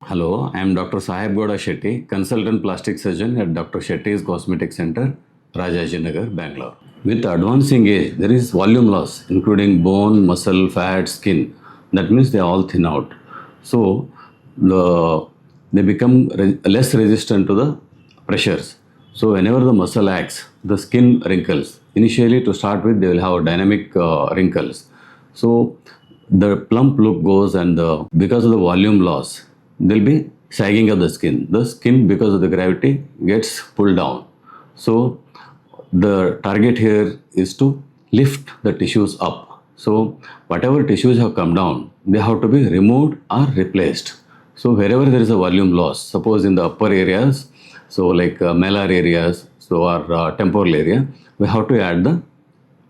Hello, I am Dr. Sahebgowda Shetty, consultant plastic surgeon at Dr. Shetty's Cosmetic Center, Rajajinagar, Bangalore. With advancing age, there is volume loss, including bone, muscle, fat, skin. That means they all thin out. So, they become less resistant to the pressures. So, whenever the muscle acts, the skin wrinkles. Initially, to start with, they will have dynamic wrinkles. So, the plump look goes, and because of the volume loss, there will be sagging of the skin. The skin, because of the gravity, gets pulled down. So, the target here is to lift the tissues up. So, whatever tissues have come down, they have to be removed or replaced. So, wherever there is a volume loss, suppose in the upper areas, so like malar areas, so or temporal area, we have to add the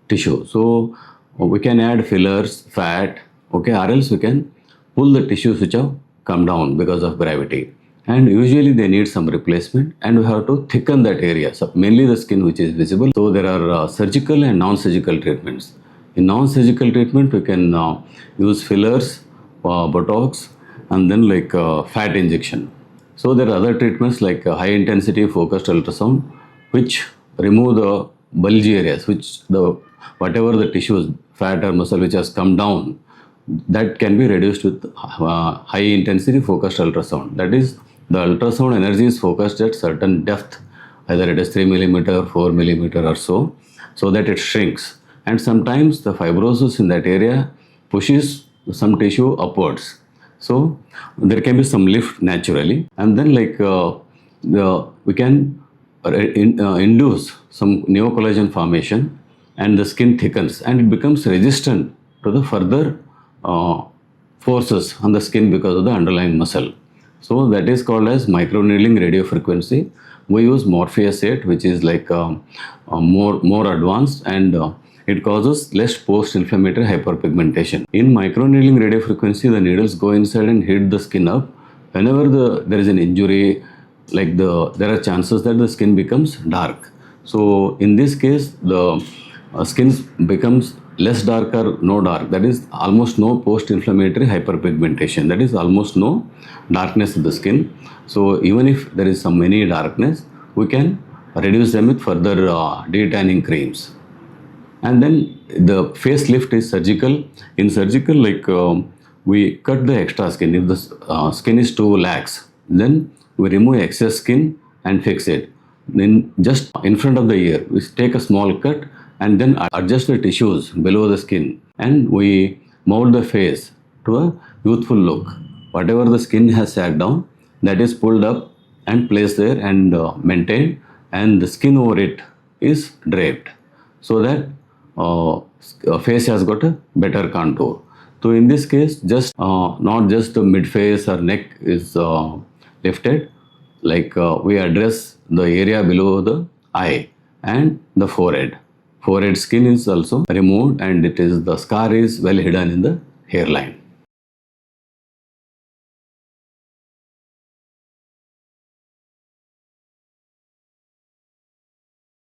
tissue. So, we can add fillers, fat, okay, or else we can pull the tissues which have come down because of gravity. And usually they need some replacement, and we have to thicken that area, so mainly the skin which is visible. So there are surgical and non-surgical treatments. In non-surgical treatment, we can use fillers, Botox, and then like fat injection. So there are other treatments like high intensity focused ultrasound, which remove the bulgy areas, whatever the tissues, fat or muscle which has come down, that can be reduced with high intensity focused ultrasound. That is, the ultrasound energy is focused at certain depth, either it is 3 millimeter, 4 millimeter or so that it shrinks. And sometimes the fibrosis in that area pushes some tissue upwards. So there can be some lift naturally, and then like we can induce some neocollagen formation, and the skin thickens and it becomes resistant to the further forces on the skin because of the underlying muscle. So that is called as microneedling radiofrequency. We use Morpheus 8, which is like more advanced, and it causes less post-inflammatory hyperpigmentation. In microneedling radiofrequency, the needles go inside and hit the skin up. Whenever there is an injury, like there are chances that the skin becomes dark. So in this case, the skin becomes less dark or no dark. That is almost no post-inflammatory hyperpigmentation. That is almost no darkness in the skin. So even if there is some any darkness, we can reduce them with further de-tanning creams. And then the facelift is surgical. In surgical, like we cut the extra skin. If the skin is too lax, then we remove excess skin and fix it. Then just in front of the ear, we take a small cut and then adjust the tissues below the skin, and we mold the face to a youthful look. Whatever the skin has sat down, that is pulled up and placed there and maintained, and the skin over it is draped, so that face has got a better contour. So in this case, just not just the mid-face or neck is lifted, like we address the area below the eye and the forehead. Forehead skin is also removed, and the scar is well hidden in the hairline.